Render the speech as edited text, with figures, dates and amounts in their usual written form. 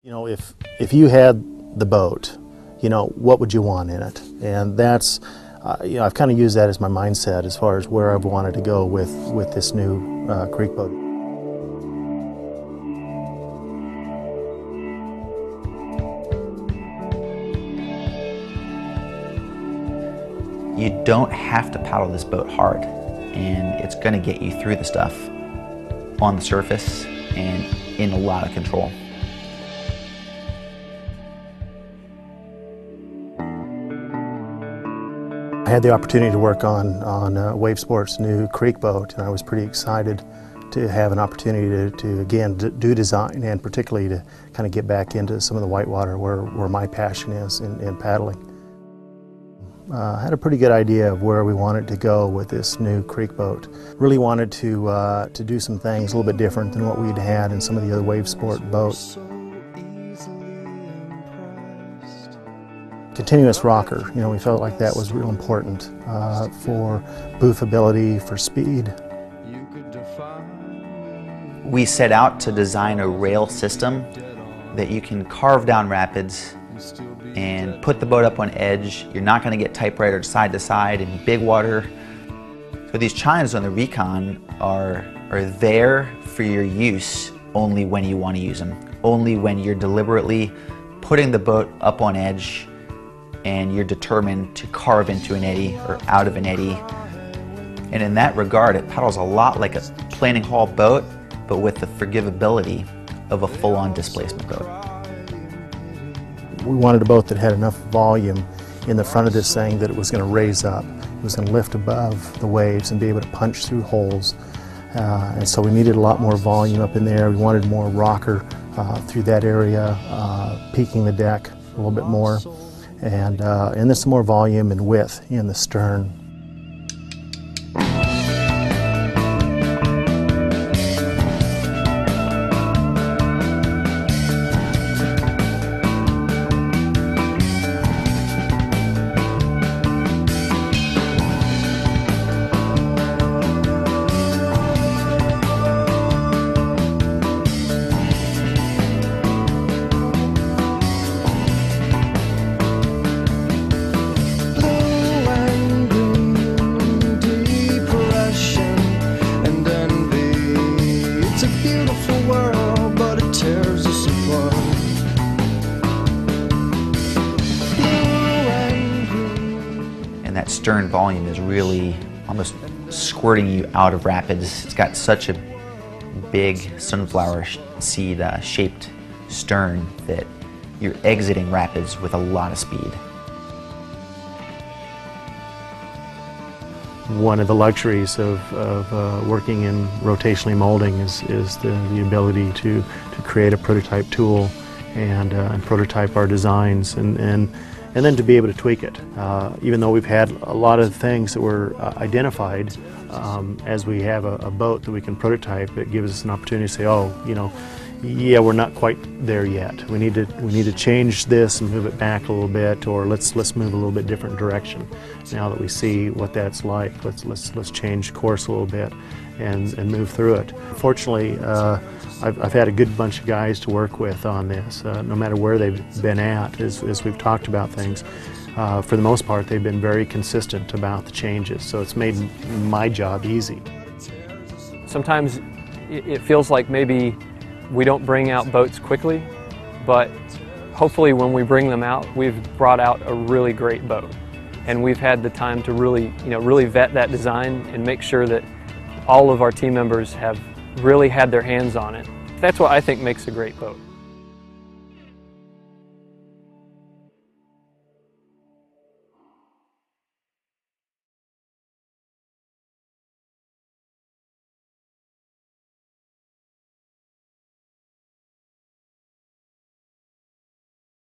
You know, if you had the boat, you know, what would you want in it? And that's, you know, I've kind of used that as my mindset as far as where I've wanted to go with this new creek boat. You don't have to paddle this boat hard, and it's going to get you through the stuff on the surface and in a lot of control. I had the opportunity to work on Wavesport's new creek boat, and I was pretty excited to have an opportunity to again do design, and particularly to kind of get back into some of the whitewater where my passion is in paddling. I had a pretty good idea of where we wanted to go with this new creek boat. Really wanted to do some things a little bit different than what we'd had in some of the other Wavesport boats. Continuous rocker, you know, we felt like that was real important for boofability, for speed. We set out to design a rail system that you can carve down rapids and put the boat up on edge. You're not going to get typewriter side to side in big water. So these chimes on the Recon are there for your use only when you want to use them, only when you're deliberately putting the boat up on edge and you're determined to carve into an eddy or out of an eddy. And in that regard, it paddles a lot like a planing haul boat, but with the forgivability of a full-on displacement boat. We wanted a boat that had enough volume in the front of this thing that it was going to raise up. It was going to lift above the waves and be able to punch through holes. And so we needed a lot more volume up in there. We wanted more rocker through that area, peaking the deck a little bit more. And then some more volume and width in the stern. And that stern volume is really almost squirting you out of rapids. It's got such a big sunflower seed shaped stern that you're exiting rapids with a lot of speed. One of the luxuries of working in rotationally molding is the ability to create a prototype tool and prototype our designs and then to be able to tweak it. Even though we've had a lot of things that were identified, as we have a boat that we can prototype, it gives us an opportunity to say, oh, you know, yeah, we're not quite there yet. We need to change this and move it back a little bit, or let's move a little bit different direction. Now that we see what that's like, let's change course a little bit and move through it. Fortunately, I've had a good bunch of guys to work with on this, no matter where they've been at, as we've talked about things. For the most part, they've been very consistent about the changes, so it's made my job easy. Sometimes it feels like maybe we don't bring out boats quickly, but hopefully when we bring them out, we've brought out a really great boat. And we've had the time to really vet that design and make sure that all of our team members have really had their hands on it. That's what I think makes a great boat.